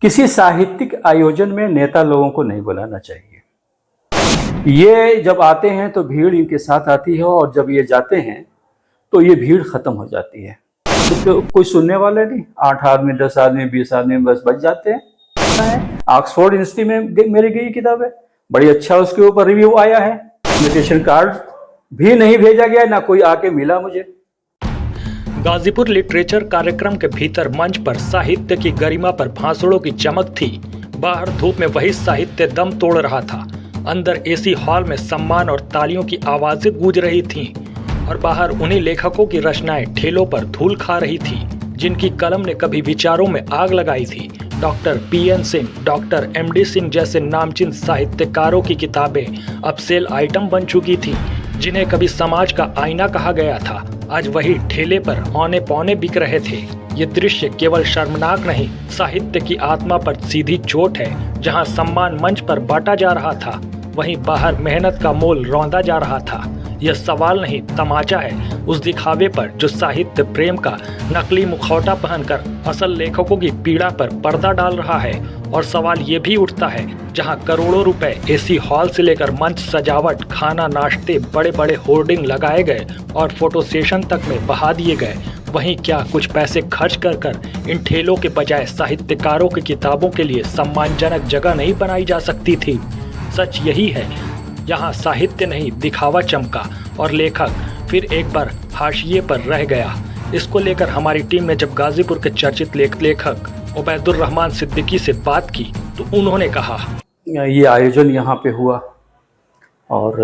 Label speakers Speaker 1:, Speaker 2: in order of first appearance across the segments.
Speaker 1: किसी साहित्यिक आयोजन में नेता लोगों को नहीं बुलाना चाहिए। ये जब आते हैं तो भीड़ इनके साथ आती है और जब ये जाते हैं तो ये भीड़ खत्म हो जाती है। तो कोई सुनने वाले नहीं, 8 आदमी, 10 आदमी, 20 आदमी बस बच जाते हैं। ऑक्सफोर्ड यूनिवर्सिटी में मेरी गई किताब है, बड़ी अच्छा उसके ऊपर रिव्यू आया है। इन्विटेशन कार्ड भी नहीं भेजा गया, ना कोई आके मिला मुझे।
Speaker 2: गाजीपुर लिटरेचर कार्यक्रम के भीतर मंच पर साहित्य की गरिमा पर भांसुड़ों की चमक थी। बाहर धूप में वही साहित्य दम तोड़ रहा था। अंदर एसी हॉल में सम्मान और तालियों की आवाजें गूंज रही थीं और बाहर उन्हीं लेखकों की रचनाएं ठेलों पर धूल खा रही थी जिनकी कलम ने कभी विचारों में आग लगाई थी। Doctor PN Singh, doctor MD Singh जैसे नामचीन साहित्यकारों की किताबें अब सेल आइटम बन चुकी थी। जिन्हें कभी समाज का आईना कहा गया था, आज वही ठेले पर औने पौने बिक रहे थे। ये दृश्य केवल शर्मनाक नहीं, साहित्य की आत्मा पर सीधी चोट है। जहां सम्मान मंच पर बांटा जा रहा था, वहीं बाहर मेहनत का मोल रौंदा जा रहा था। यह सवाल नहीं, तमाचा है उस दिखावे पर जो साहित्य प्रेम का नकली मुखौटा पहनकर असल लेखकों की पीड़ा पर पर्दा डाल रहा है। और सवाल ये भी उठता है, जहां करोड़ों रुपए एसी हॉल से लेकर मंच सजावट, खाना, नाश्ते, बड़े बड़े होर्डिंग लगाए गए और फोटो सेशन तक में बहा दिए गए, वहीं क्या कुछ पैसे खर्च कर इन ठेलों के बजाय साहित्यकारों की किताबों के लिए सम्मानजनक जगह नहीं बनाई जा सकती थी? सच यही है, यहाँ साहित्य नहीं दिखावा चमका और लेखक फिर एक बार हाशिए पर रह गया। इसको लेकर हमारी टीम ने जब गाजीपुर के चर्चित लेखक उबैदुर रहमान सिद्दीकी से बात की तो उन्होंने कहा,
Speaker 1: ये आयोजन यहाँ पे हुआ और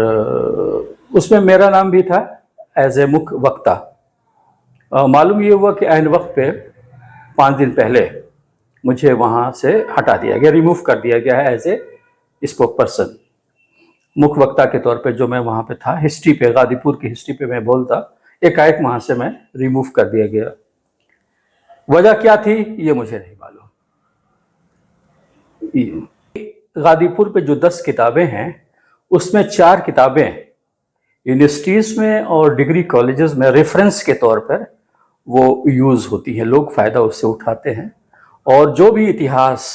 Speaker 1: उसमें मेरा नाम भी था एज ए मुख्य वक्ता। मालूम ये हुआ कि ऐन वक्त पे 5 दिन पहले मुझे वहाँ से हटा दिया गया, रिमूव कर दिया गया है एज ए स्पोक पर्सन। मुख्य वक्ता के तौर पे जो मैं वहाँ पे था, हिस्ट्री पे, गाजीपुर की हिस्ट्री पे मैं बोलता, एकाएक वहाँ से मैं रिमूव कर दिया गया। वजह क्या थी ये मुझे नहीं मालूम। गाजीपुर पे जो 10 किताबें हैं उसमें 4 किताबें यूनिवर्सिटीज़ में और डिग्री कॉलेजेस में रेफरेंस के तौर पर वो यूज़ होती हैं, लोग फ़ायदा उससे उठाते हैं। और जो भी इतिहास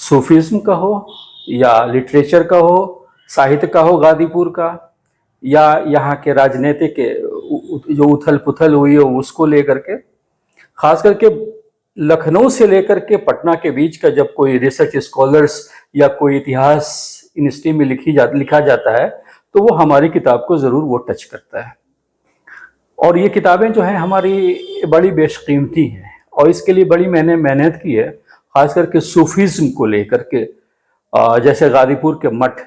Speaker 1: सूफीज़्म का हो या लिटरेचर का हो, साहित्य का हो, गाजीपुर का या यहाँ के राजनीतिक जो उथल पुथल हुई हो उसको लेकर के, खास करके लखनऊ से लेकर के पटना के बीच का जब कोई रिसर्च स्कॉलर्स या कोई इतिहास यूनिवर्सिटी में लिखा जाता है तो वो हमारी किताब को ज़रूर वो टच करता है। और ये किताबें जो हैं हमारी बड़ी बेशकीमती हैं और इसके लिए बड़ी मैंने मेहनत की है, खास करके सूफीज़्म को लेकर के। जैसे गाजीपुर के मठ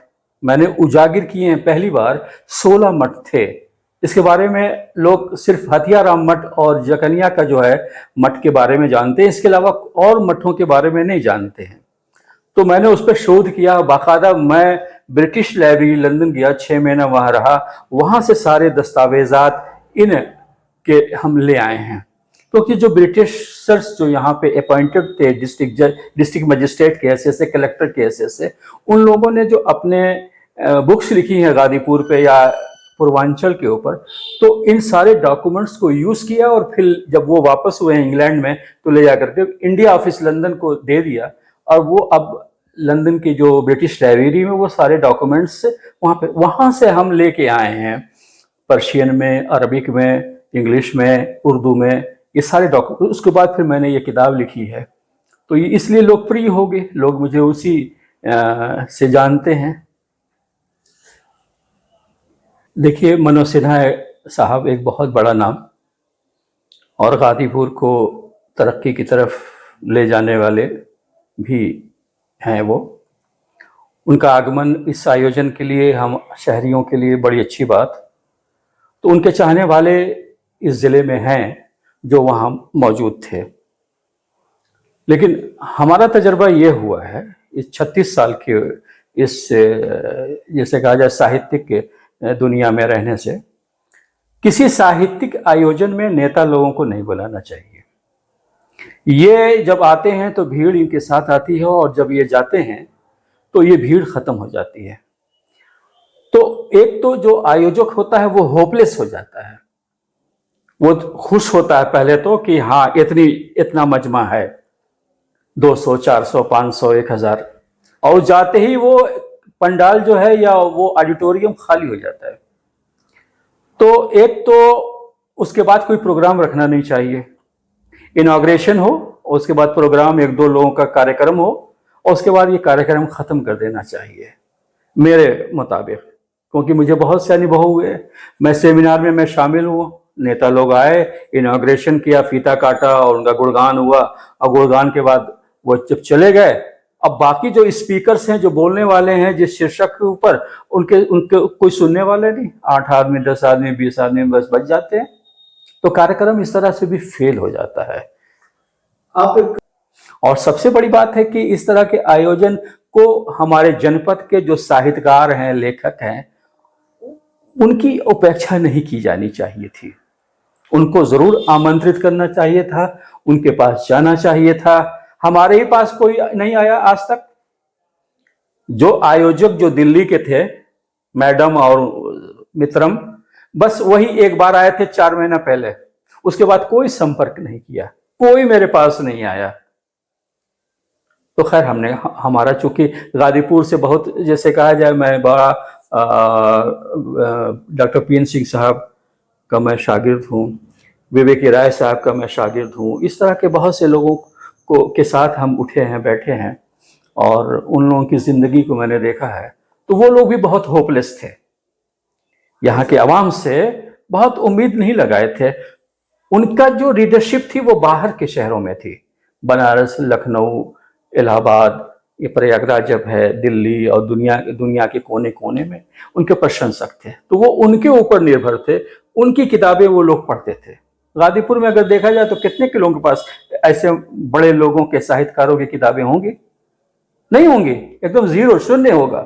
Speaker 1: मैंने उजागर किए हैं, पहली बार 16 मठ थे। इसके बारे में लोग सिर्फ हथियाराम मठ और जकनिया का जो है मठ के बारे में जानते हैं, इसके अलावा और मठों के बारे में नहीं जानते हैं। तो मैंने उस पर शोध किया, बाकायदा मैं ब्रिटिश लाइब्रेरी लंदन गया, 6 महीना वहाँ रहा, वहाँ से सारे दस्तावेजात इन के हम ले आए हैं। क्योंकि जो ब्रिटिशर्स जो यहाँ पे अपॉइंटेड थे डिस्ट्रिक्ट मजिस्ट्रेट के हैसियत से, कलेक्टर के हैसियत से, उन लोगों ने जो अपने बुक्स लिखी हैं गाजीपुर पे या पूर्वांचल के ऊपर, तो इन सारे डॉक्यूमेंट्स को यूज़ किया और फिर जब वो वापस हुए इंग्लैंड में तो ले जाकर के इंडिया ऑफिस लंदन को दे दिया। और वो अब लंदन की जो ब्रिटिश लाइब्रेरी में वो सारे डॉक्यूमेंट्स वहाँ से हम लेके आए हैं, पर्शियन में, अरबिक में, इंग्लिश में, उर्दू में, ये सारे डॉक्यूमेंट। उसके बाद फिर मैंने ये किताब लिखी है, तो ये इसलिए लोकप्रिय हो गई, लोग मुझे उसी से जानते हैं। देखिए, मनोज सिन्हा साहब एक बहुत बड़ा नाम और गाजीपुर को तरक्की की तरफ ले जाने वाले भी हैं। वो उनका आगमन इस आयोजन के लिए हम शहरियों के लिए बड़ी अच्छी बात। तो उनके चाहने वाले इस ज़िले में हैं जो वहाँ मौजूद थे। लेकिन हमारा तजर्बा ये हुआ है इस 36 साल के इस जैसे कहा जाए साहित्यिक के दुनिया में रहने से, किसी साहित्यिक आयोजन में नेता लोगों को नहीं बुलाना चाहिए। ये जब आते हैं तो भीड़ इनके साथ आती है और जब ये जाते हैं तो ये भीड़ खत्म हो जाती है। तो एक तो जो आयोजक होता है वो होपलेस हो जाता है, वो खुश होता है पहले तो कि हाँ इतना मजमा है, 200, 400, 500, 1000, और जाते ही वो पंडाल जो है या वो ऑडिटोरियम खाली हो जाता है। तो एक तो उसके बाद कोई प्रोग्राम रखना नहीं चाहिए, इनॉग्रेशन हो और उसके बाद प्रोग्राम, 1-2 लोगों का कार्यक्रम हो और उसके बाद ये कार्यक्रम खत्म कर देना चाहिए मेरे मुताबिक, क्योंकि मुझे बहुत से अनुभव हुए। मैं सेमिनार में शामिल हुआ, नेता लोग आए, इनॉग्रेशन किया, फीता काटा और उनका गुणगान हुआ, और गुणगान के बाद वो जब चले गए, अब बाकी जो स्पीकर्स हैं, जो बोलने वाले हैं जिस शीर्षक के ऊपर, उनके उनके कोई सुनने वाले नहीं। 8 आदमी, 10 आदमी, 20 आदमी बस बच जाते हैं। तो कार्यक्रम इस तरह से भी फेल हो जाता है। और सबसे बड़ी बात है कि इस तरह के आयोजन को हमारे जनपद के जो साहित्यकार हैं, लेखक हैं, उनकी उपेक्षा नहीं की जानी चाहिए थी। उनको जरूर आमंत्रित करना चाहिए था, उनके पास जाना चाहिए था। हमारे ही पास कोई नहीं आया आज तक। जो आयोजक जो दिल्ली के थे, मैडम और मित्रम, बस वही एक बार आए थे 4 महीना पहले, उसके बाद कोई संपर्क नहीं किया, कोई मेरे पास नहीं आया। तो खैर हमारा चूंकि गाजीपुर से बहुत, जैसे कहा जाए, मैं बड़ा डॉक्टर पीएन सिंह साहब का मैं शागिर्द हूँ, विवेक राय साहब का मैं शागिर्द हूँ। इस तरह के बहुत से लोगों के साथ हम उठे हैं, बैठे हैं, और उन लोगों की जिंदगी को मैंने देखा है। तो वो लोग भी बहुत होपलेस थे, यहाँ के आवाम से बहुत उम्मीद नहीं लगाए थे। उनका जो लीडरशिप थी वो बाहर के शहरों में थी, बनारस, लखनऊ, इलाहाबाद, ये प्रयागराज जब है, दिल्ली, और दुनिया के कोने कोने में उनके प्रशंसक थे। तो वो उनके ऊपर निर्भर थे, उनकी किताबें वो लोग पढ़ते थे। गाजीपुर में अगर देखा जाए तो कितने के लोगों के पास ऐसे बड़े लोगों के, साहित्यकारों की किताबें होंगी? नहीं होंगी, एकदम जीरो, शून्य होगा।